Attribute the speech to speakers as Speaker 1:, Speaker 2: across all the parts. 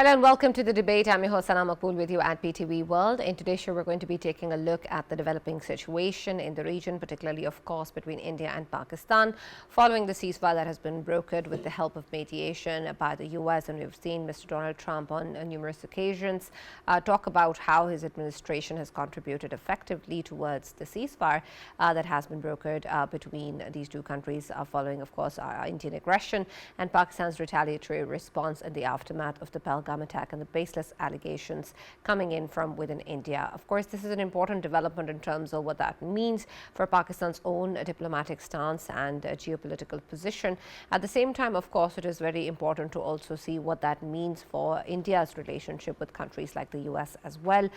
Speaker 1: Hello and welcome to the debate. I'm your host, Maqbool, with you at PTV World. In today's show, we're going to be taking a look at the developing situation in the region, particularly, of course, between India and Pakistan, following the ceasefire that has been brokered with the help of mediation by the US. And we've seen Mr. Donald Trump on numerous occasions talk about how his administration has contributed effectively towards the ceasefire that has been brokered between these two countries, following, of course, Indian aggression and Pakistan's retaliatory response in the aftermath of the Pahalgam attack and the baseless allegations coming in from within India. Of course, this is an important development in terms of what that means for Pakistan's own diplomatic stance and geopolitical position. At the same time, of course, it is very important to also see what that means for India's relationship with countries like the US as well.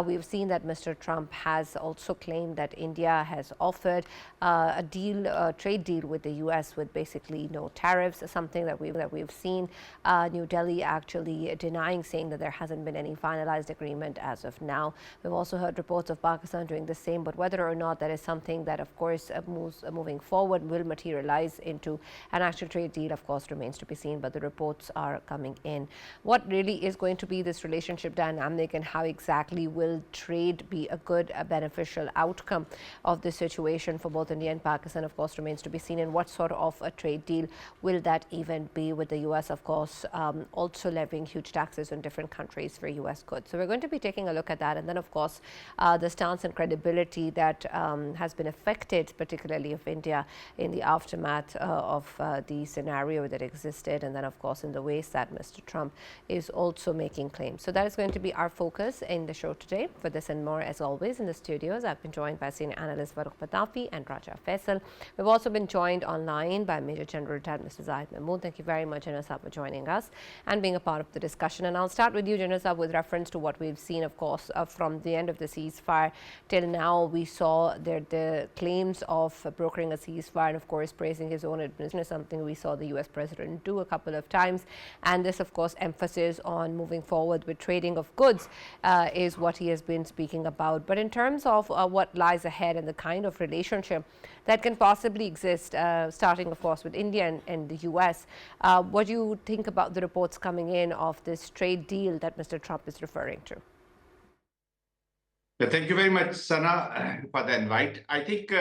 Speaker 1: We've seen that Mr. Trump has also claimed that India has offered a deal, a trade deal with the US with basically no tariffs, something that we've seen New Delhi actually denying, saying that there hasn't been any finalized agreement as of now. We've also heard reports of Pakistan doing the same, but whether or not that is something that, of course, moving forward will materialize into an actual trade deal, of course, remains to be seen, but the reports are coming in. What really is going to be this relationship dynamic, and how exactly will trade be a good, beneficial outcome of this situation for both India and Pakistan, of course, remains to be seen, and what sort of a trade deal will that even be, with the US, of course, also levying huge taxes on different countries for US goods. So we're going to be taking a look at that, and then, of course, the stance and credibility that has been affected, particularly of India, in the aftermath of the scenario that existed, and then, of course, in the ways that Mr. Trump is also making claims. So that is going to be our focus in the show today. For this and more, as always, in the studios, I've been joined by senior analyst Farrukh Pitafi and Raja Faisal. We've also been joined online by Major General Retired Mr. Zahid. Mahmood, thank you very much, General Sahab, for joining us and being a part of the discussion. And I'll start with you, General Sahab, with reference to what we've seen, of course, from the end of the ceasefire till now. We saw the claims of brokering a ceasefire and, of course, praising his own administration, something we saw the US president do a couple of times. And this, of course, emphasis on moving forward with trading of goods is what he has been speaking about. But in terms of what lies ahead and the kind of relationship that can possibly exist, starting, of course, with India and the US, what do you think about the reports coming in of this trade deal that Mr. Trump is referring to?
Speaker 2: Thank you very much, Sana, for the invite. I think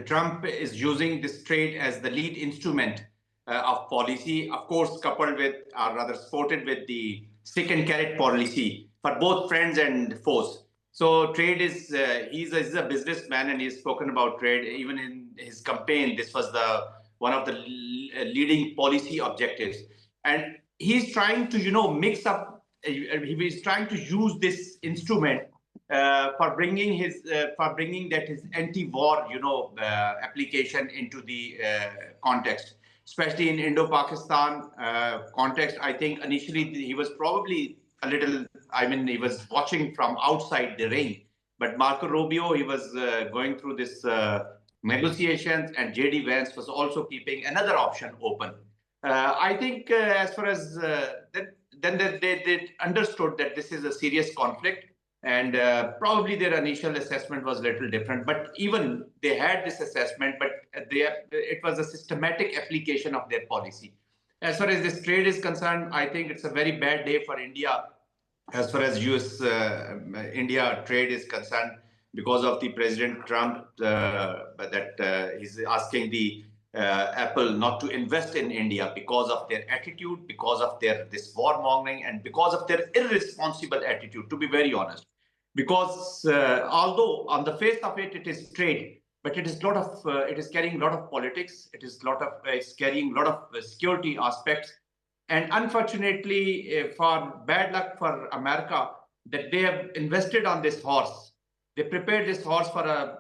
Speaker 2: Trump is using this trade as the lead instrument of policy, of course, coupled with, or rather supported with, the stick and carrot policy for both friends and foes. So trade is, he's a businessman, and he's spoken about trade. Even in his campaign, this was one of the leading policy objectives. And he's trying to, mix up, he's trying to use this instrument for bringing his anti-war, application into the context, especially in Indo-Pakistan context. I think initially he was probably a little, he was watching from outside the ring. But Marco Rubio, he was going through this negotiations, and J.D. Vance was also keeping another option open. I think as far as then they understood that this is a serious conflict, and probably their initial assessment was a little different. But even they had this assessment, but it was a systematic application of their policy. As far as this trade is concerned, I think it's a very bad day for India as far as US-India trade is concerned, because of the President Trump that he's asking the Apple not to invest in India because of their attitude, because of this warmongering, and because of their irresponsible attitude, to be very honest. Because although on the face of it, it is trade, but it is carrying a lot of politics. It's carrying a lot of security aspects. And unfortunately, for bad luck for America, that they have invested on this horse. They prepared this horse for a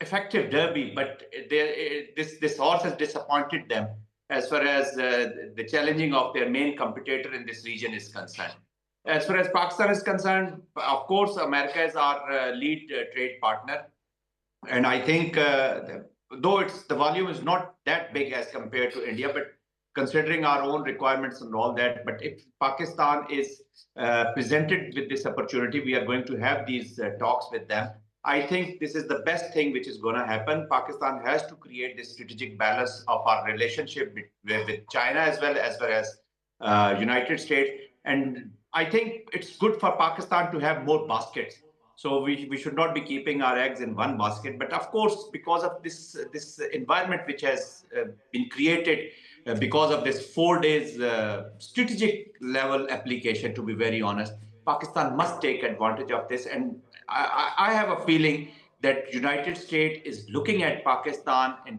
Speaker 2: effective derby, but this horse has disappointed them as far as the challenging of their main competitor in this region is concerned. As far as Pakistan is concerned, of course, America is our lead trade partner. And I think, though the volume is not that big as compared to India, but considering our own requirements and all that, but if Pakistan is presented with this opportunity, we are going to have these talks with them. I think this is the best thing which is going to happen. Pakistan has to create this strategic balance of our relationship with China as well as United States. And I think it's good for Pakistan to have more baskets. So we should not be keeping our eggs in one basket. But of course, because of this environment which has been created because of this 4 days strategic level application, to be very honest, Pakistan must take advantage of this. And I have a feeling that United States is looking at Pakistan and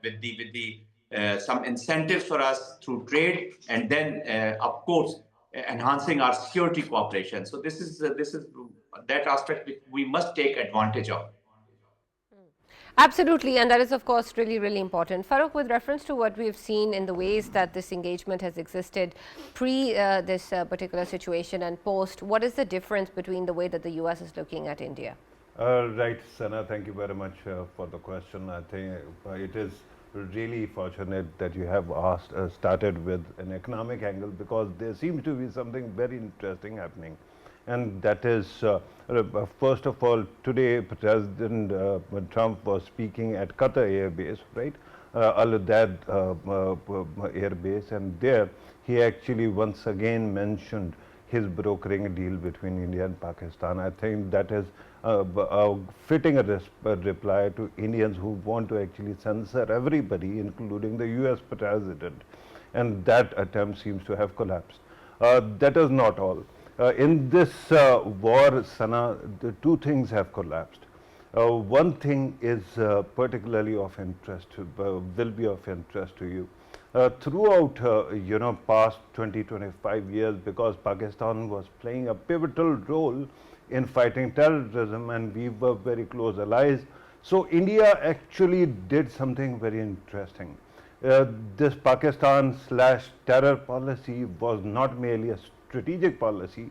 Speaker 2: with the some incentives for us through trade, and then of course enhancing our security cooperation. So this is that aspect which we must take advantage of.
Speaker 1: Absolutely, and that is, of course, really, really important. Farrukh, with reference to what we've seen in the ways that this engagement has existed pre this particular situation and post, what is the difference between the way that the US is looking at India?
Speaker 3: Right, Sana, thank you very much for the question. I think it is really fortunate that you have started with an economic angle, because there seems to be something very interesting happening. And that is, first of all, today President Trump was speaking at Qatar Air Base, right? Al Udeid Air Base, and there he actually once again mentioned his brokering deal between India and Pakistan. I think that is fitting a reply to Indians who want to actually censor everybody, including the US President. And that attempt seems to have collapsed. That is not all. In this war, Sana, the two things have collapsed. One thing is particularly of interest, will be of interest to you. Throughout, past 20-25 years, because Pakistan was playing a pivotal role in fighting terrorism, and we were very close allies. So India actually did something very interesting. This Pakistan/terror policy was not merely a strategic policy,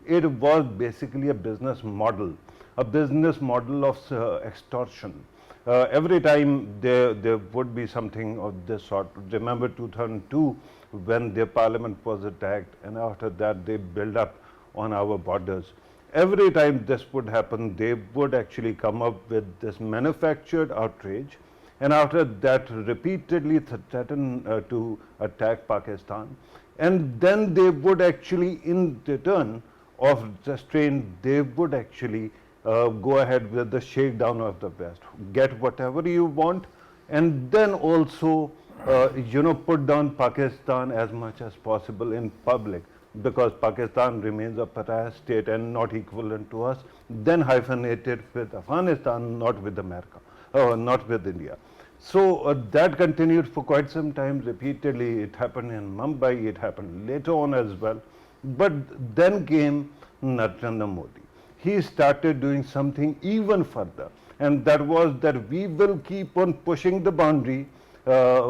Speaker 3: it was basically a business model of extortion. Every time there would be something of this sort. Remember 2002 when their parliament was attacked, and after that they built up on our borders. Every time this would happen, they would actually come up with this manufactured outrage, and after that repeatedly threaten to attack Pakistan. And then they would actually, in return of restraint, they would actually go ahead with the shakedown of the West, get whatever you want, and then also put down Pakistan as much as possible in public, because Pakistan remains a pariah state and not equivalent to us, then hyphenated with Afghanistan, not with America, not with India. So that continued for quite some time, repeatedly. It happened in Mumbai, it happened later on as well. But then came Narendra Modi. He started doing something even further, and that was that we will keep on pushing the boundary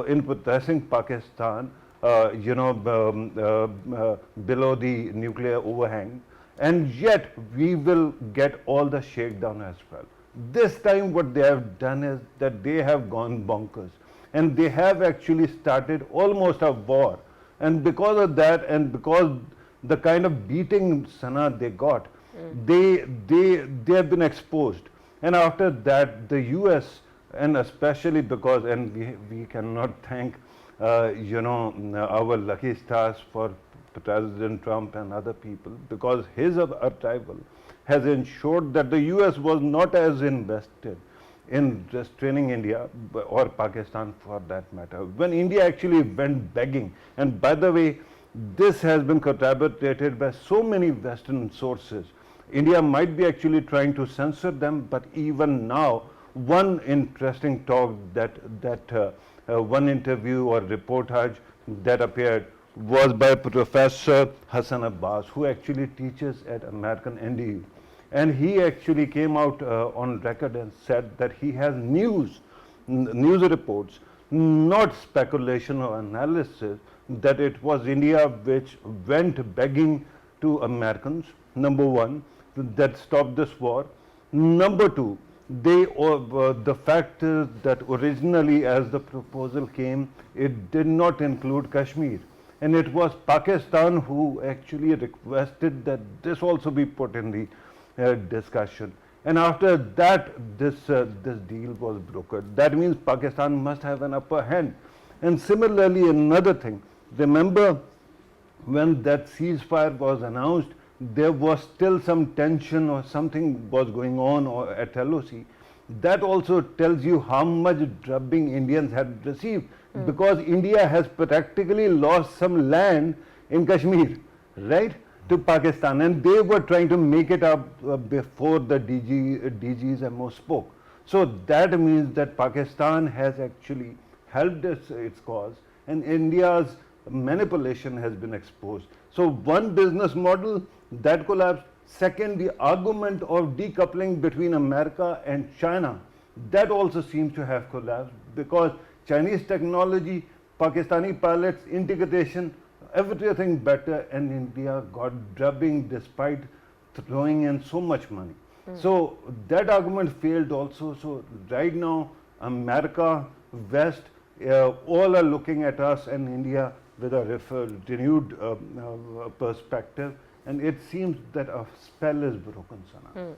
Speaker 3: in possessing Pakistan, below the nuclear overhang, and yet we will get all the shakedown as well. This time what they have done is that they have gone bonkers, and they have actually started almost a war. And because of that, and because the kind of beating, Sana, they got, they have been exposed. And after that, the US, and especially because, and we cannot thank our lucky stars for President Trump and other people, because his arrival has ensured that the US was not as invested in restraining India or Pakistan for that matter. When India actually went begging, and by the way, this has been corroborated by so many Western sources. India might be actually trying to censor them, but even now, one interesting talk one interview or reportage that appeared was by Professor Hassan Abbas, who actually teaches at American NDU. And he actually came out on record and said that he has news reports, not speculation or analysis, that it was India which went begging to Americans, number one, that stopped this war. Number two, the fact is that originally as the proposal came, it did not include Kashmir. And it was Pakistan who actually requested that this also be put in the discussion. And after that, this deal was brokered. That means Pakistan must have an upper hand. And similarly, another thing, remember when that ceasefire was announced, there was still some tension or something was going on at LOC. That also tells you how much drubbing Indians had received, because India has practically lost some land in Kashmir, right, to Pakistan, and they were trying to make it up before the DG's MO spoke. So that means that Pakistan has actually helped its cause, and India's manipulation has been exposed. So one business model that collapsed. Second, the argument of decoupling between America and China, that also seems to have collapsed, because Chinese technology, Pakistani pilots, integration, everything better, and India got drubbing despite throwing in so much money. So that argument failed also. So right now, America, West, all are looking at us and India with a renewed perspective, and it seems that a spell is broken, Sana.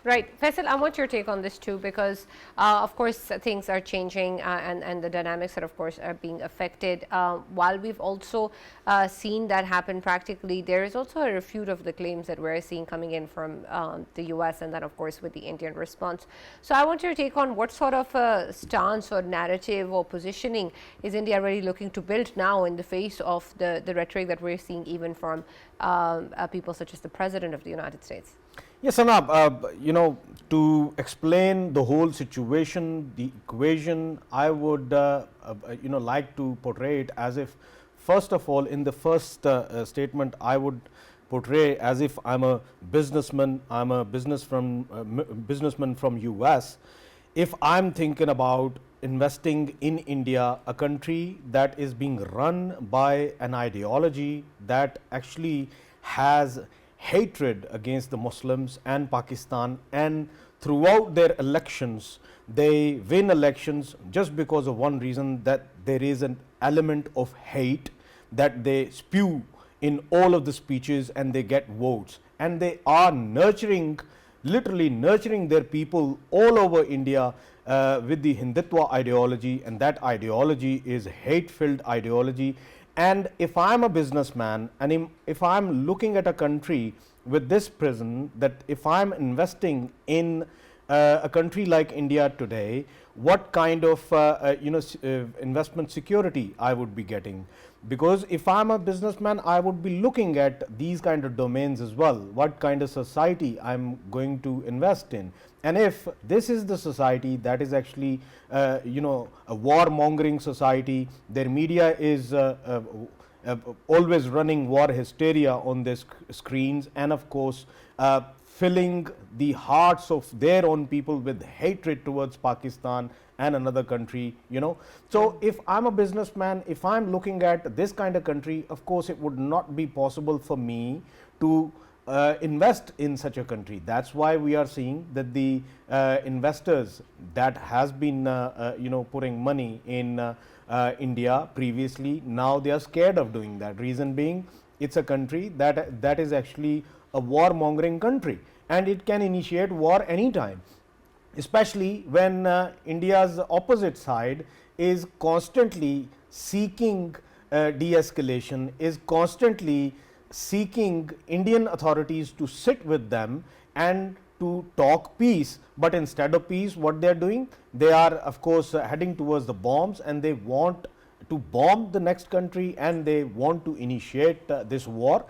Speaker 1: Right. Faisal, I want your take on this too, because of course things are changing and the dynamics are of course are being affected. While we've also seen that happen practically, there is also a refute of the claims that we're seeing coming in from the US, and then of course with the Indian response. So I want your take on what sort of a stance or narrative or positioning is India really looking to build now in the face of the rhetoric that we're seeing even from people such as the President of the United States?
Speaker 4: Yes, Anab, to explain the whole situation, the equation, I would, like to portray it as if, first of all, in the first statement, I would portray as if I'm a businessman, I'm a businessman from US. If I'm thinking about investing in India, a country that is being run by an ideology that actually has hatred against the Muslims and Pakistan, and throughout their elections they win elections just because of one reason, that there is an element of hate that they spew in all of the speeches and they get votes, and they are nurturing, literally nurturing their people all over India with the Hindutva ideology, and that ideology is hate-filled ideology. And if I'm a businessman and if I'm looking at a country with this prism, that if I'm investing in a country like India today, what kind of investment security I would be getting? Because if I'm a businessman, I would be looking at these kind of domains as well, what kind of society I'm going to invest in. And if this is the society that is actually a warmongering society, their media is always running war hysteria on their screens, and of course filling the hearts of their own people with hatred towards Pakistan and another country, So if I'm a businessman, if I'm looking at this kind of country, of course it would not be possible for me to invest in such a country. That's why we are seeing that the investors that has been putting money in India previously, now they are scared of doing that. Reason being, it's a country that is actually a warmongering country, and it can initiate war anytime, especially when India's opposite side is constantly seeking de-escalation, is constantly seeking Indian authorities to sit with them and to talk peace. But instead of peace, what they are doing, they are of course heading towards the bombs, and they want to bomb the next country, and they want to initiate this war.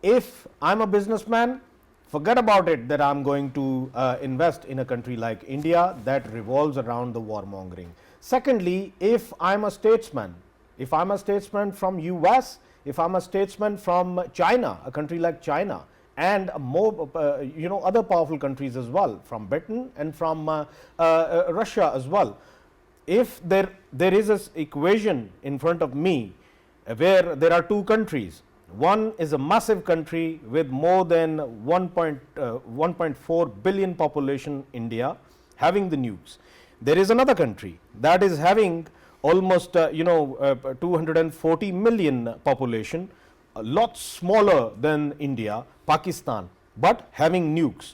Speaker 4: If I'm a businessman, forget about it that I'm going to invest in a country like India that revolves around the warmongering. Secondly, if I'm a statesman, from US, if I'm a statesman from China, a country like China, and more other powerful countries as well, from Britain and from Russia as well, if there is an equation in front of me where there are two countries, one is a massive country with more than 1.4 billion population, India, having the nukes. There is another country that is having almost 240 million population, a lot smaller than India, Pakistan, but having nukes.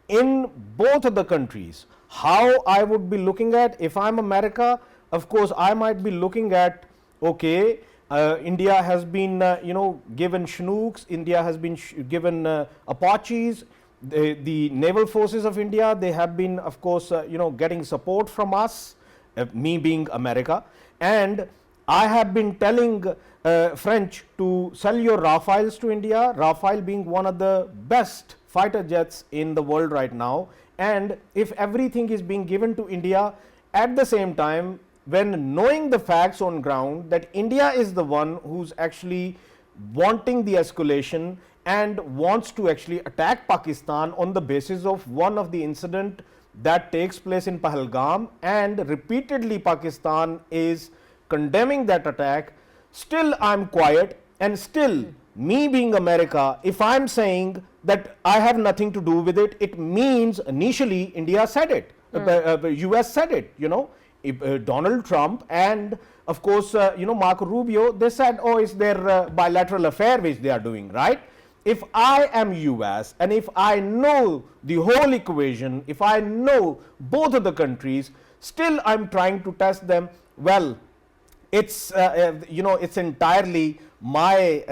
Speaker 4: In both of the countries, how I would be looking at, if I'm America, of course I might be looking at, okay, India has been, given Chinooks. India has been given Apaches. The naval forces of India, they have been, of course, getting support from us, me being America. And I have been telling French to sell your Rafales to India, Rafale being one of the best fighter jets in the world right now. And if everything is being given to India at the same time, when knowing the facts on ground that India is the one who's actually wanting the escalation and wants to actually attack Pakistan on the basis of one of the incident that takes place in Pahalgam, and repeatedly Pakistan is condemning that attack, still I'm quiet. And still, me being America, if I'm saying that I have nothing to do with it, it means initially India said it, US said it, Donald Trump and of course, Marco Rubio, they said, oh, it's their bilateral affair which they are doing, right? If I am US and if I know the whole equation, if I know both of the countries, still I'm trying to test them. Well, it's it's entirely my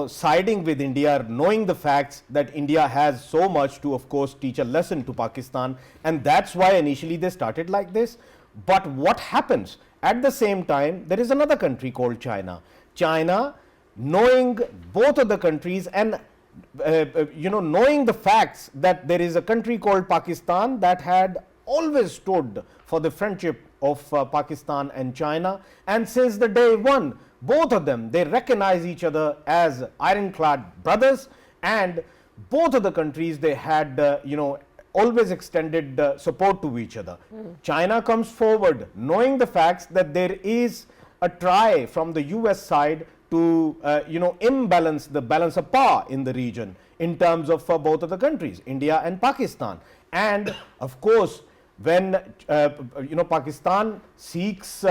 Speaker 4: siding with India, knowing the facts that India has so much to, of course, teach a lesson to Pakistan, and that's why initially they started like this. But what happens at the same time, there is another country called China. China, knowing both of the countries and knowing the facts that there is a country called Pakistan that had always stood for the friendship of Pakistan and China, and since the day one, both of them, they recognize each other as ironclad brothers, and both of the countries, they had always extended support to each other. China comes forward knowing the facts that there is a try from the US side to imbalance the balance of power in the region in terms of both of the countries, India and Pakistan. And of course, when Pakistan seeks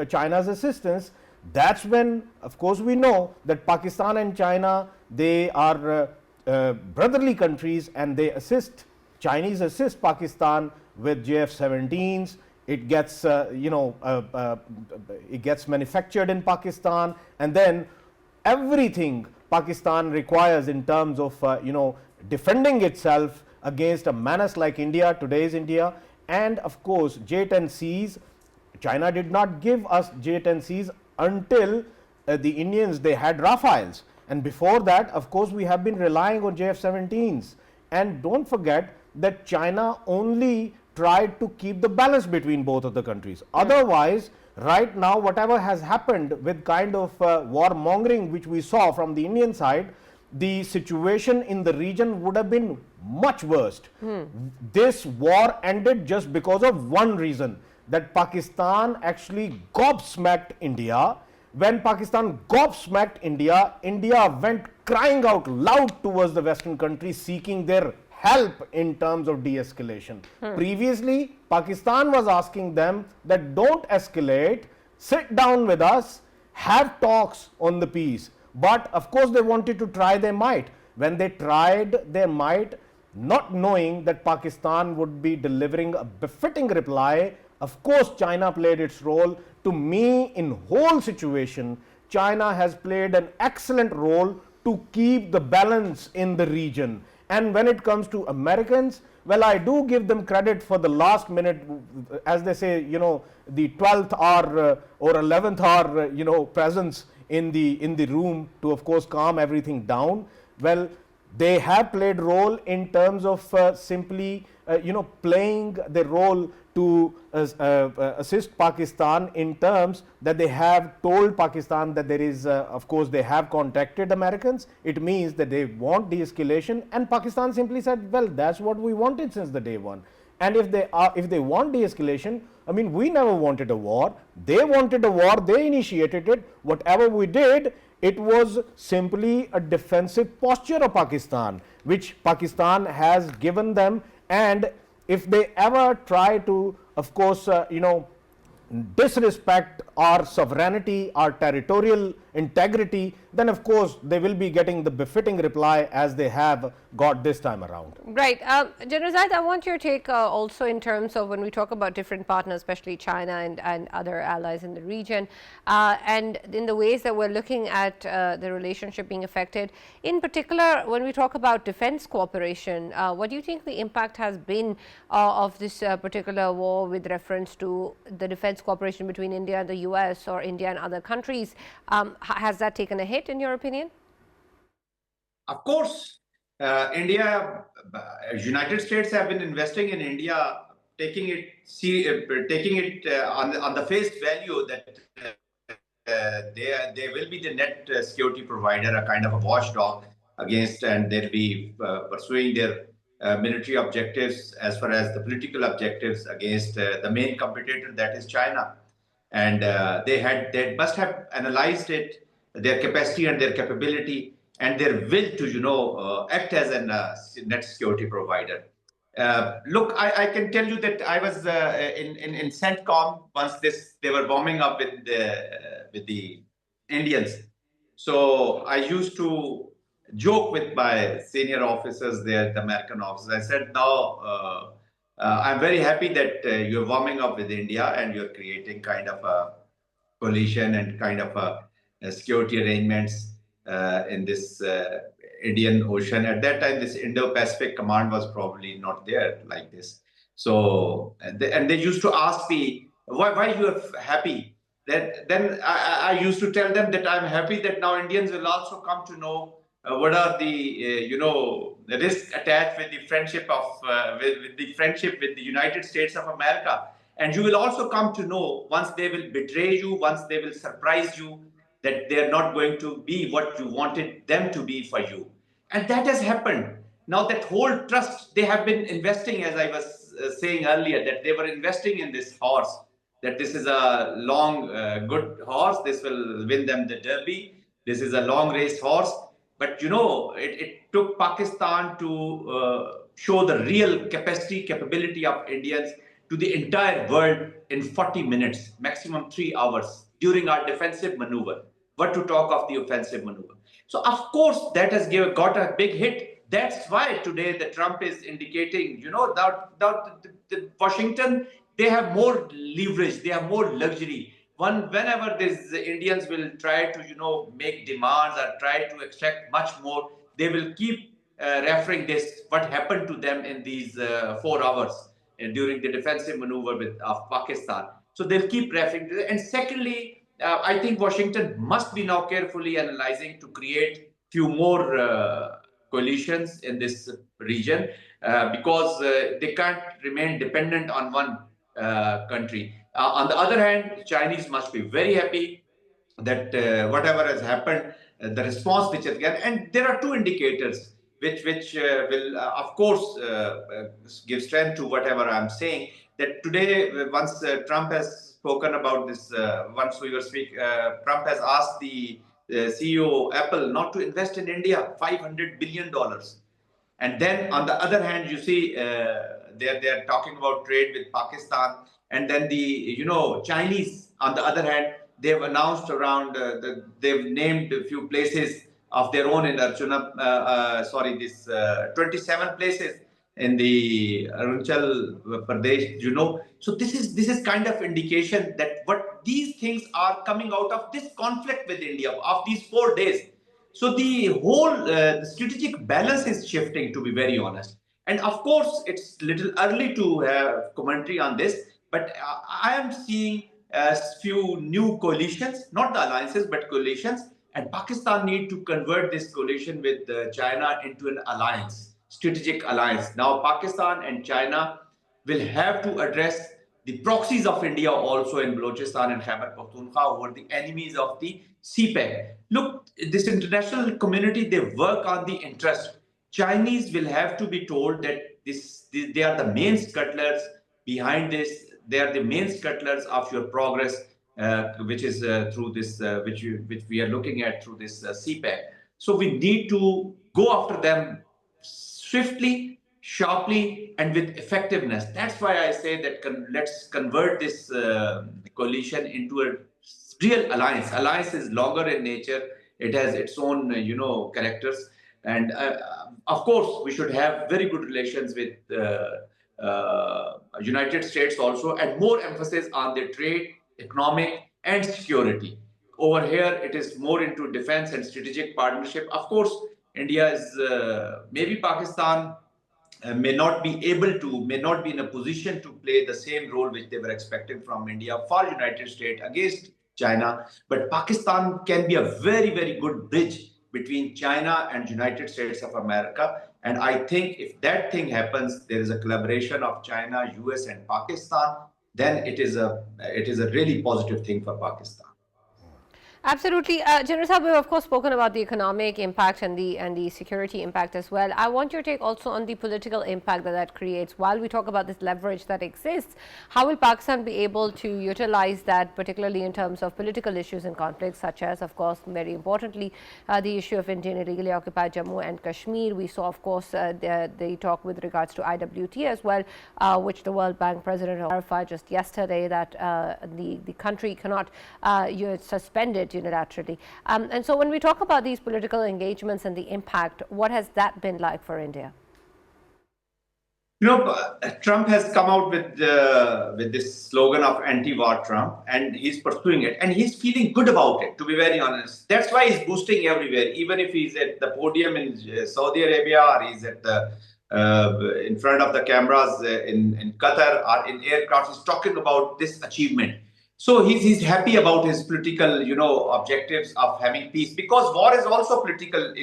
Speaker 4: China's assistance, that's when, of course, we know that Pakistan and China, they are brotherly countries, and they assist, Chinese assist Pakistan with JF-17s. It gets it gets manufactured in Pakistan, and then everything Pakistan requires in terms of defending itself against a menace like India, today's India. And of course, J-10Cs, China did not give us J-10Cs until the Indians, they had Rafales, and before that, of course, we have been relying on JF-17s. And don't forget that China only tried to keep the balance between both of the countries. Otherwise, right now, whatever has happened with kind of warmongering which we saw from the Indian side, the situation in the region would have been much worse. This war ended just because of one reason, that Pakistan actually gobsmacked India. When Pakistan gobsmacked India, India went crying out loud towards the Western countries seeking their help in terms of de-escalation. Previously, Pakistan was asking them that don't escalate, sit down with us, have talks on the peace. But of course, they wanted to try their might. When they tried their might, not knowing that Pakistan would be delivering a befitting reply, of course, China played its role. To me, in whole situation, China has played an excellent role to keep the balance in the region. And when it comes to Americans, well, I do give them credit for the last minute, as they say, the 12th hour or 11th hour, presence in the room to, of course, calm everything down. Well, they have played role in terms of simply, playing the role to assist Pakistan in terms that they have told Pakistan that there is, of course, they have contacted Americans. It means that they want de-escalation, and Pakistan simply said, well, that's what we wanted since the day one. And if they want de-escalation, I mean, we never wanted a war. They wanted a war. They initiated it. Whatever we did, it was simply a defensive posture of Pakistan, which Pakistan has given them. And if they ever try to, of course, disrespect our sovereignty, our territorial integrity, then of course they will be getting the befitting reply as they have got this time around.
Speaker 1: Right. General Zahid, I want your take also in terms of when we talk about different partners, especially China and other allies in the region, and in the ways that we're looking at the relationship being affected. In particular, when we talk about defense cooperation, what do you think the impact has been of this particular war with reference to the defense cooperation between India and the US or India and other countries? Has that taken a hit, in your opinion?
Speaker 2: Of course, United States have been investing in India, taking it on the face value that they will be the net security provider, a kind of a watchdog against, and they'll be pursuing their military objectives as far as the political objectives against the main competitor, that is China. And they must have analyzed it, their capacity and their capability, and their will to act as a net security provider. Look, I can tell you that I was in CENTCOM once they were bombing up with the Indians. So I used to joke with my senior officers there, the American officers. I said, now I'm very happy that you're warming up with India and you're creating kind of a coalition and kind of a security arrangements in this Indian Ocean. At that time, this Indo-Pacific Command was probably not there like this. So, and they used to ask me, why you are happy? Then I used to tell them that I'm happy that now Indians will also come to know what are the the risks attached with the friendship of with the United States of America. And you will also come to know once they will betray you, once they will surprise you, that they are not going to be what you wanted them to be for you. And that has happened. Now that whole trust, they have been investing, as I was saying earlier, that they were investing in this horse, that this is a long, good horse, this will win them the Derby. This is a long race horse. But it took Pakistan to show the real capability of Indians to the entire world in 40 minutes, maximum 3 hours during our defensive maneuver. What to talk of the offensive maneuver. So, of course, that has got a big hit. That's why today the Trump is indicating, the Washington, they have more leverage, they have more luxury. Whenever these Indians will try to, make demands or try to extract much more, they will keep referring this, what happened to them in these 4 hours during the defensive maneuver of Pakistan. So they'll keep referring to it. And secondly, I think Washington must be now carefully analyzing to create few more coalitions in this region because they can't remain dependent on one country. On the other hand, Chinese must be very happy that whatever has happened, the response which has given, and there are two indicators which will, of course, give strength to whatever I'm saying. That today, once Trump has spoken about this, once we were speaking, Trump has asked the CEO of Apple not to invest in India, $500 billion. And then on the other hand, you see, they're talking about trade with Pakistan. And then the, Chinese, on the other hand, they've announced around, they've named a few places of their own in Arjuna, 27 places in the Arunachal Pradesh, So this is kind of indication that what these things are coming out of this conflict with India of these 4 days. So the whole strategic balance is shifting, to be very honest. And of course, it's little early to have commentary on this, but I am seeing a few new coalitions, not the alliances, but coalitions. And Pakistan need to convert this coalition with China into an alliance, strategic alliance. Now, Pakistan and China will have to address the proxies of India also in Balochistan and Khyber Pakhtunkhwa, who are the enemies of the CPEC. Look, this international community, they work on the interest. Chinese will have to be told that they are the main scuttlers behind this. They are the main scuttlers of your progress, which is through this, which we are looking at through this CPEC. So we need to go after them swiftly, sharply, and with effectiveness. That's why I say that let's convert this coalition into a real alliance. Alliance is longer in nature. It has its own, characters. And of course, we should have very good relations with United States also, and more emphasis on the trade, economic, and security. Over here, it is more into defense and strategic partnership. Of course, India is maybe Pakistan may not be in a position to play the same role which they were expecting from India for United States against China. But Pakistan can be a very, very good bridge between China and United States of America. And I think if that thing happens, there is a collaboration of China, US, and Pakistan, then it is a really positive thing for Pakistan.
Speaker 1: Absolutely. General Sahab, we've of course spoken about the economic impact and the security impact as well. I want your take also on the political impact that creates. While we talk about this leverage that exists, how will Pakistan be able to utilize that, particularly in terms of political issues and conflicts, such as, of course, very importantly, the issue of Indian illegally occupied Jammu and Kashmir. We saw, of course, the talk with regards to IWT as well, which the World Bank President clarified just yesterday that the country cannot suspend it unilaterally. And so when we talk about these political engagements and the impact, what has that been like for India?
Speaker 2: Trump has come out with this slogan of anti-war Trump, and he's pursuing it, and he's feeling good about it, to be very honest. That's why he's boosting everywhere, even if he's at the podium in Saudi Arabia, or he's at in front of the cameras in Qatar, or in aircraft. He's talking about this achievement. So he's happy about his political, objectives of having peace, because war is also political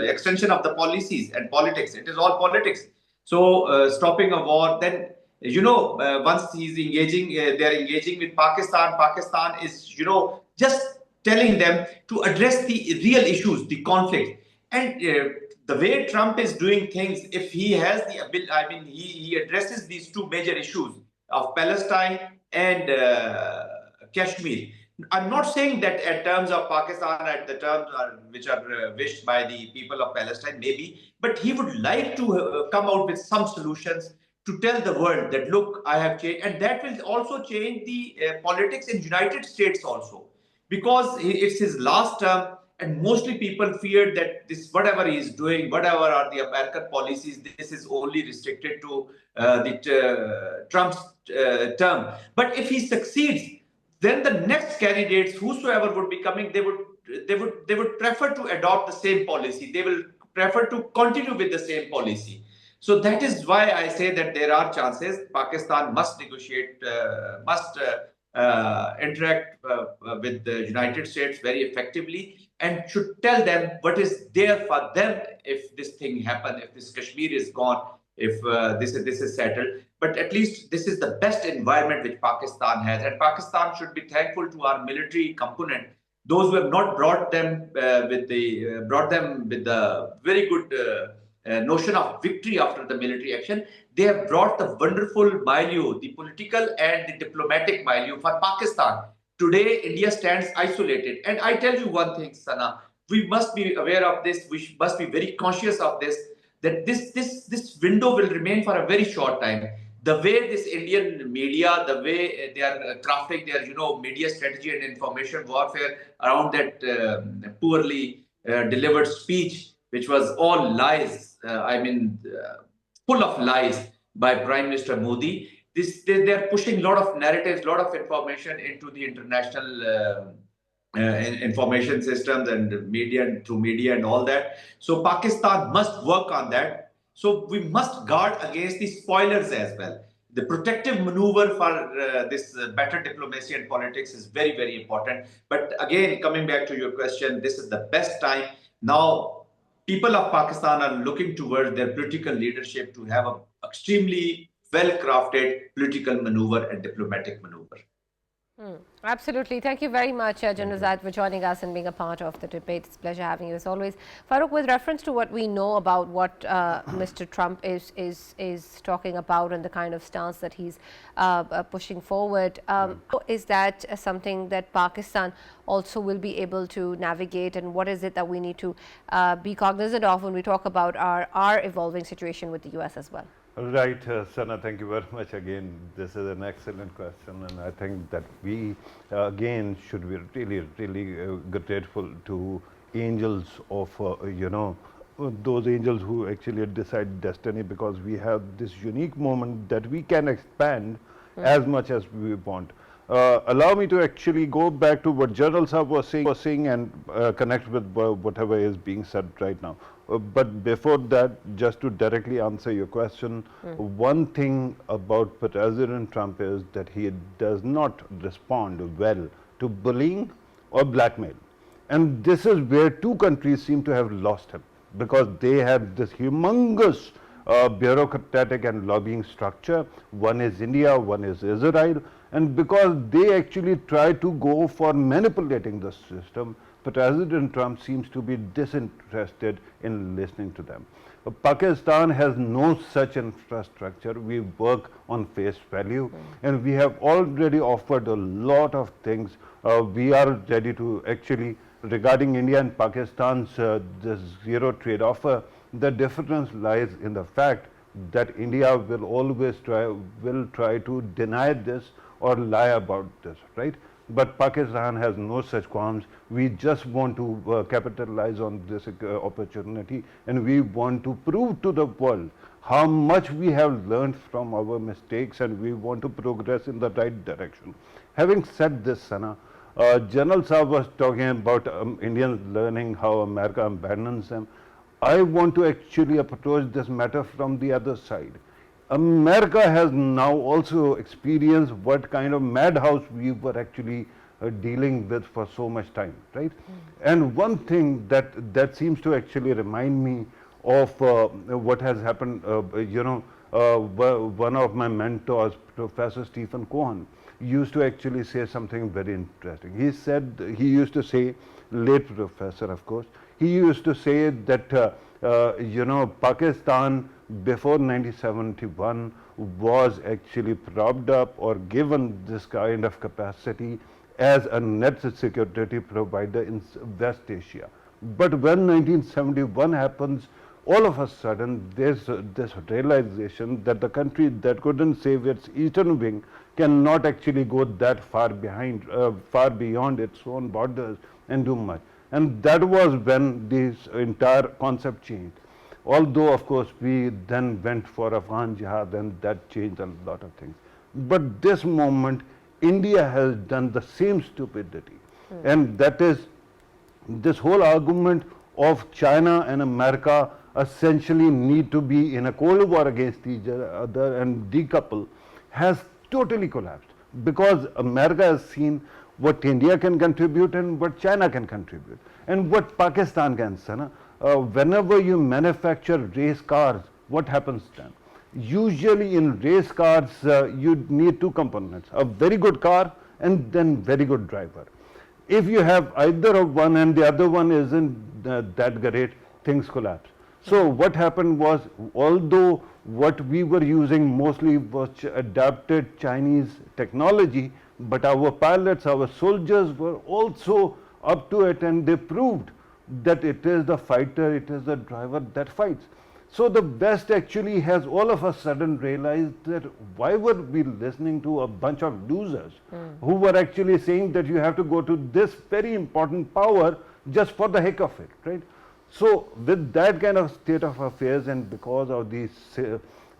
Speaker 2: extension of the policies and politics. It is all politics. So stopping a war, then once he's engaging, they're engaging with Pakistan. Pakistan is just telling them to address the real issues, the conflict, and the way Trump is doing things. If he has the ability, I mean, he addresses these two major issues of Palestine and Kashmir. I'm not saying that at terms of Pakistan, at the terms which are wished by the people of Palestine, maybe, but he would like to come out with some solutions to tell the world that, look, I have changed. And that will also change the politics in United States also, because it's his last term, and mostly people feared that this, whatever he is doing, whatever are the American policies, this is only restricted to Trump's term. But if he succeeds, then the next candidates, whosoever would be coming, they would prefer to adopt the same policy. They will prefer to continue with the same policy. So that is why I say that there are chances. Pakistan must negotiate, must interact with the United States very effectively, and should tell them what is there for them if this thing happens, if this Kashmir is gone, if this is settled. But at least this is the best environment which Pakistan has, and Pakistan should be thankful to our military component. Those who have not brought them with the very good notion of victory after the military action. They have brought the wonderful milieu, the political and the diplomatic milieu for Pakistan. Today, India stands isolated. And I tell you one thing, Sana, we must be aware of this. We must be very conscious of this, that this window will remain for a very short time. The way this Indian media, the way they are crafting their, media strategy and information warfare around that poorly delivered speech, which was all lies, full of lies by Prime Minister Modi. They are pushing a lot of narratives, a lot of information into the international information systems and media, and through media and all that. So Pakistan must work on that. So we must guard against the spoilers as well. The protective maneuver for this better diplomacy and politics is very, very important. But again, coming back to your question, this is the best time. Now, people of Pakistan are looking towards their political leadership to have an extremely well-crafted political maneuver and diplomatic maneuver.
Speaker 1: Absolutely. Thank you very much, General Zahid, for joining us and being a part of the debate. It's a pleasure having you as always. Farrukh, with reference to what we know about what Mr. Trump is talking about and the kind of stance that he's pushing forward, is that something that Pakistan also will be able to navigate, and what is it that we need to be cognizant of when we talk about our evolving situation with the US as well?
Speaker 3: Right, Sana, thank you very much again. This is an excellent question, and I think that we again should be really, really grateful to angels of, those angels who actually decide destiny, because we have this unique moment that we can expand as much as we want. Allow me to actually go back to what General Saab was saying and connect with whatever is being said right now. But before that, just to directly answer your question, one thing about President Trump is that he does not respond well to bullying or blackmail. And this is where two countries seem to have lost him, because they have this humongous bureaucratic and lobbying structure. One is India, one is Israel, and because they actually try to go for manipulating the system, President Trump seems to be disinterested in listening to them. Pakistan has no such infrastructure. We work on face value, and we have already offered a lot of things. We are ready to actually, regarding India and Pakistan's this zero trade offer, the difference lies in the fact that India will always try to deny this or lie about this, right? But Pakistan has no such qualms. We just want to capitalize on this opportunity, and we want to prove to the world how much we have learned from our mistakes, and we want to progress in the right direction. Having said this, Sana, General Saab was talking about Indians learning how America abandons them. I want to actually approach this matter from the other side. America has now also experienced what kind of madhouse we were actually dealing with for so much time, right? And one thing that seems to actually remind me of what has happened, one of my mentors, Professor Stephen Cohen, used to actually say something very interesting. He used to say, late professor, of course, he used to say that, Pakistan before 1971 was actually propped up or given this kind of capacity as a net security provider in West Asia. But when 1971 happens, all of a sudden there's this realization that the country that couldn't save its eastern wing cannot actually go that far beyond its own borders and do much. And that was when this entire concept changed. Although, of course, we then went for Afghan jihad, and that changed a lot of things. But this moment, India has done the same stupidity. And that is this whole argument of China and America essentially need to be in a cold war against each other and decouple has totally collapsed, because America has seen what India can contribute and what China can contribute and what Pakistan can. Whenever you manufacture race cars, what happens then? Usually in race cars, you need two components, a very good car and then very good driver. If you have either of one and the other one isn't that great, things collapse. So what happened was, although what we were using mostly was adapted Chinese technology, but our pilots, our soldiers were also up to it, and they proved that it is the fighter, it is the driver that fights. So the West actually has all of a sudden realized that why were we listening to a bunch of losers who were actually saying that you have to go to this very important power just for the heck of it, right? So with that kind of state of affairs, and because of the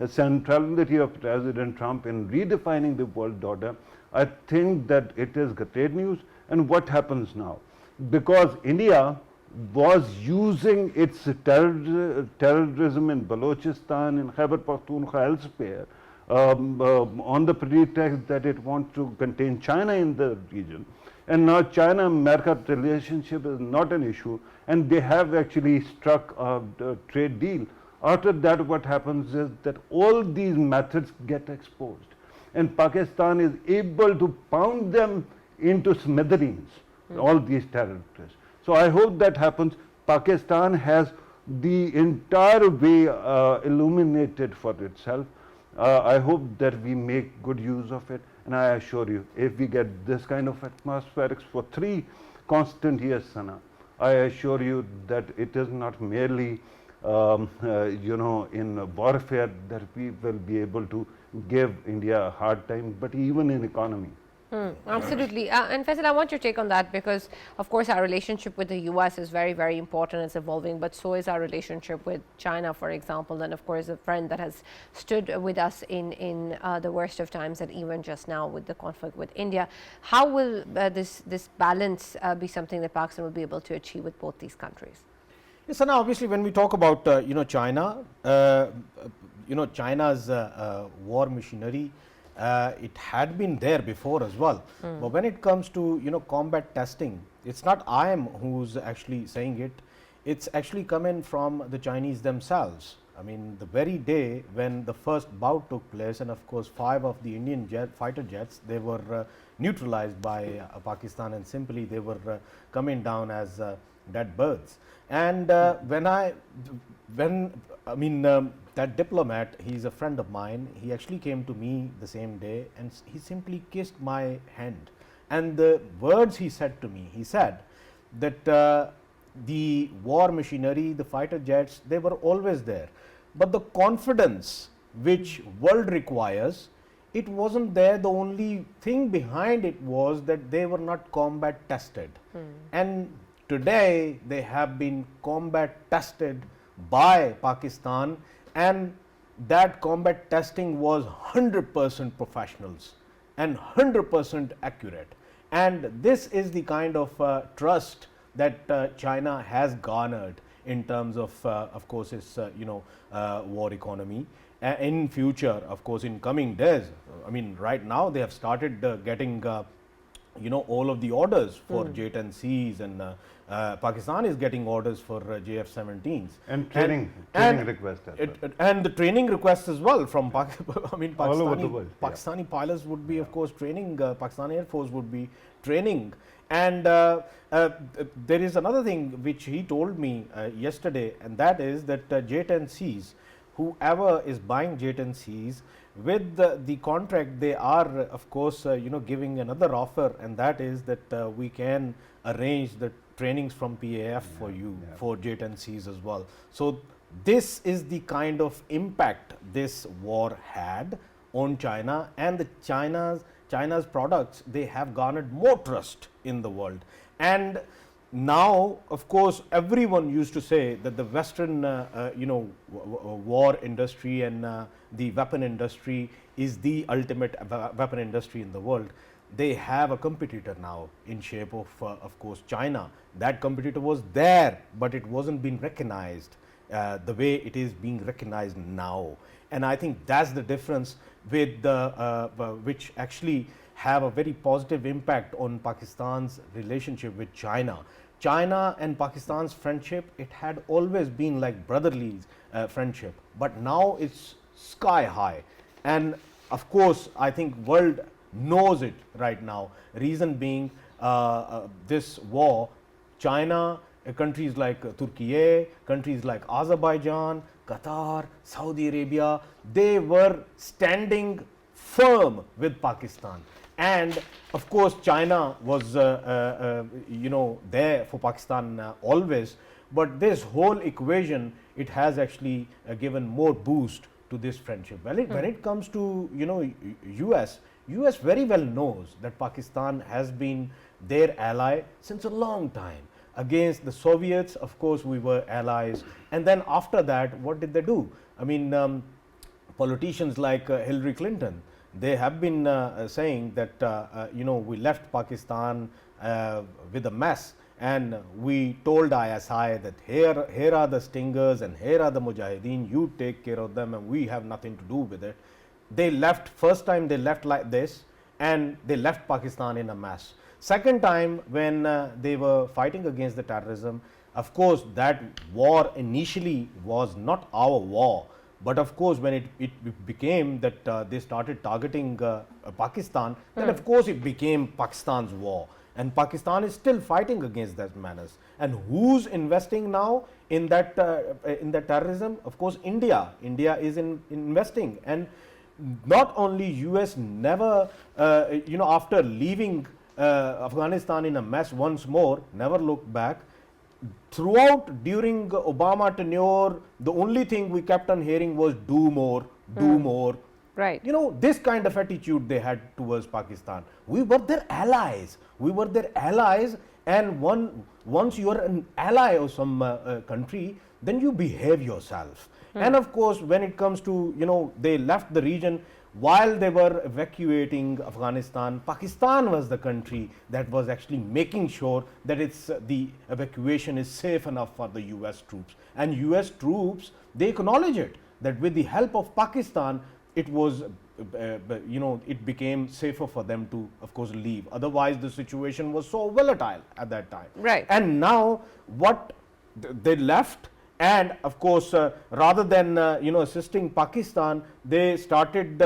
Speaker 3: centrality of President Trump in redefining the world order, I think that it is great news. And what happens now? Because India was using its terrorism in Balochistan, in Khyber Pakhtunkhwa, elsewhere, on the pretext that it wants to contain China in the region. And now China-America relationship is not an issue, and they have actually struck a trade deal. After that, what happens is that all these methods get exposed, and Pakistan is able to pound them into smithereens, all these terrorists. So I hope that happens. Pakistan has the entire way illuminated for itself. I hope that we make good use of it, and I assure you, if we get this kind of atmospherics for 3 constant years, Sana, I assure you that it is not merely in warfare, that we will be able to give India a hard time, but even in economy.
Speaker 1: Absolutely. And Faisal, I want your take on that because, of course, our relationship with the US is very, very important. It's evolving, but so is our relationship with China, for example. And, of course, a friend that has stood with us in the worst of times and even just now with the conflict with India. How will this balance be something that Pakistan will be able to achieve with both these countries?
Speaker 4: Yes, so now obviously when we talk about China, China's war machinery, it had been there before as well. But when it comes to combat testing, it's not I am who's actually saying it. It's actually coming from the Chinese themselves. I mean, the very day when the first bout took place, and of course 5 of the Indian fighter jets, they were neutralized by Pakistan, and simply they were coming down as dead birds. And that diplomat, he's a friend of mine, he actually came to me the same day and he simply kissed my hand. And the words he said to me, he said that the war machinery, the fighter jets, they were always there. But the confidence which world requires, it wasn't there. The only thing behind it was that they were not combat tested. And today they have been combat tested by Pakistan, and that combat testing was 100% professionals and 100% accurate. And this is the kind of trust that China has garnered in terms of course, its war economy. In future, of course, in coming days, I mean, right now they have started getting all of the orders for J-10Cs, and Pakistan is getting orders for JF-17s.
Speaker 3: And training requests as well.
Speaker 4: And the training requests as well from Pakistani,
Speaker 3: all over the world.
Speaker 4: Pakistani pilots would be, of course, training, Pakistan Air Force would be training. And there is another thing which he told me yesterday, and that is that J-10Cs, whoever is buying J-10Cs, with the contract, they are of course giving another offer, and that is that we can arrange the trainings from PAF for you for J-10Cs as well. So this is the kind of impact this war had on China, and the China's products, they have garnered more trust in the world. And now, of course, everyone used to say that the Western, war industry and the weapon industry is the ultimate weapon industry in the world. They have a competitor now in shape of course, China. That competitor was there, but it wasn't being recognized the way it is being recognized now. And I think that's the difference with which actually have a very positive impact on Pakistan's relationship with China. China and Pakistan's friendship, it had always been like brotherly friendship, but now it's sky high. And of course, I think world knows it right now. Reason being this war, China, countries like Turkey, countries like Azerbaijan, Qatar, Saudi Arabia, they were standing firm with Pakistan. And of course, China was there for Pakistan always, but this whole equation, it has actually given more boost to this friendship. When it comes to US very well knows that Pakistan has been their ally since a long time. Against the Soviets, of course, we were allies, and then after that, what did they do? I mean, politicians like Hillary Clinton, they have been saying that we left Pakistan with a mess, and we told ISI that here are the stingers and here are the mujahideen, you take care of them and we have nothing to do with it. They left, first time they left like this, and they left Pakistan in a mess. Second time when they were fighting against the terrorism, of course that war initially was not our war. But of course, when it became that they started targeting Pakistan, then of course it became Pakistan's war. And Pakistan is still fighting against that menace. And who's investing now in that terrorism? Of course, India. India is investing. And not only US never, after leaving Afghanistan in a mess once more, never looked back. throughout during Obama tenure, the only thing we kept on hearing was do more, do more.
Speaker 1: Right.
Speaker 4: You know, this kind of attitude they had towards Pakistan. We were their allies. We were their allies, and once you are an ally of some country, then you behave yourself. And of course, when it comes to, you know, they left the region while they were evacuating Afghanistan. Pakistan was the country that was actually making sure that the evacuation is safe enough for the US troops. And US troops, they acknowledge it, that with the help of Pakistan, it was, you know, it became safer for them to, of course, leave. Otherwise, the situation was so volatile at that time.
Speaker 1: Right.
Speaker 4: And now, what they left, and of course, rather than you know, assisting Pakistan, they started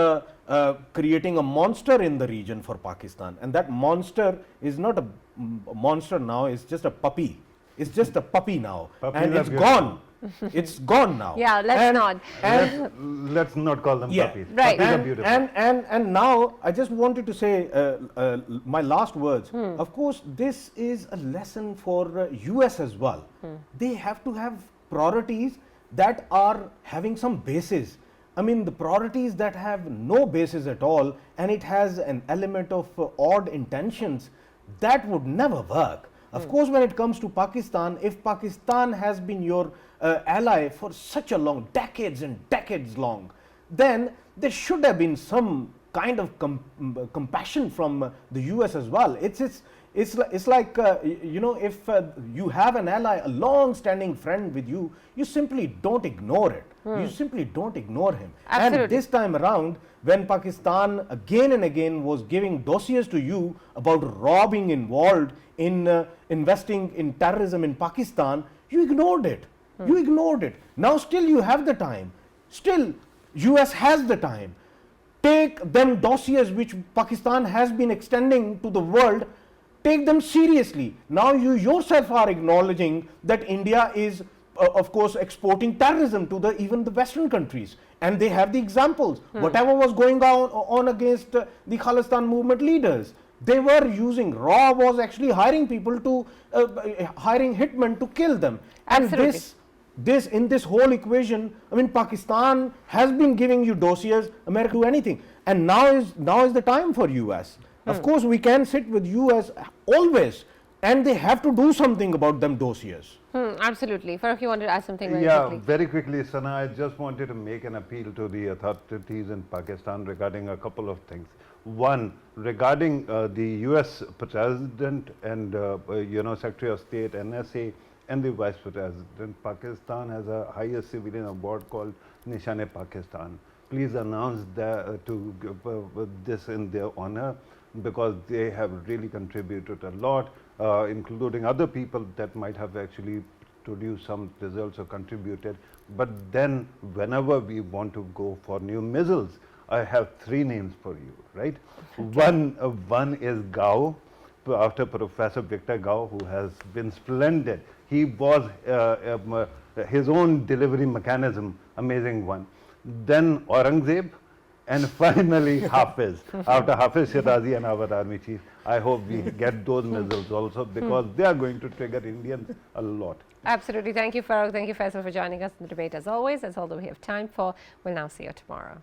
Speaker 4: creating a monster in the region for Pakistan. And that monster is not a monster now; it's just a puppy. It's just a puppy now,
Speaker 3: Puppies
Speaker 4: and
Speaker 3: are
Speaker 4: it's
Speaker 3: beautiful.
Speaker 4: gone. It's gone now.
Speaker 1: Yeah, let's not.
Speaker 3: Let's not call them
Speaker 4: Yeah.
Speaker 3: puppies.
Speaker 1: Right.
Speaker 3: Puppies are beautiful.
Speaker 4: And now I just wanted to say my last words. Of course, this is a lesson for US as well. They have to have priorities that are having some basis. I mean, the priorities that have no basis at all, and it has an element of odd intentions, that would never work. Of course, when it comes to Pakistan, if Pakistan has been your ally for such a long, decades and decades long, then there should have been some kind of compassion from the US as well. It's like you know, if you have an ally, a long-standing friend with you, you simply don't ignore it. You simply don't ignore him.
Speaker 1: Absolutely.
Speaker 4: And this time around, when Pakistan again and again was giving dossiers to you about robbing involved in investing in terrorism in Pakistan, you ignored it. You ignored it. Now still you have the time. Still, US has the time. Take them dossiers which Pakistan has been extending to the world, take them seriously. Now you yourself are acknowledging that India is of course exporting terrorism to even the Western countries, and they have the examples. Whatever was going on against the Khalistan movement leaders, they were using, Raw was actually hiring people to hiring hitmen to kill them.
Speaker 1: Absolutely.
Speaker 4: And this in this whole equation, I mean, Pakistan has been giving you dossiers, America do anything, and now is the time for US. Of course, we can sit with US always, and they have to do something about them dossiers.
Speaker 1: Absolutely. Farrukh, you wanted to ask something very
Speaker 3: Yeah,
Speaker 1: quickly.
Speaker 3: very quickly, Sana, I just wanted to make an appeal to the authorities in Pakistan regarding a couple of things. One, regarding the US President and you know, Secretary of State, NSA, and the Vice President, Pakistan has a highest civilian award called Nishan-e Pakistan. Please announce this in their honor, because they have really contributed a lot, including other people that might have actually produced some results or contributed. But then whenever we want to go for new missiles, I have three names for you, right? Okay. One is Gao, after Professor Victor Gao, who has been splendid. He was his own delivery mechanism, amazing one. Then Aurangzeb, and finally Hafiz. After Hafiz Shirazi and our army chief, I hope we get those missiles also, because they are going to trigger Indians a lot.
Speaker 1: Absolutely. Thank you, Farrukh. Thank you, Faisal, for joining us in the debate as always. That's all that we have time for. We'll now see you tomorrow.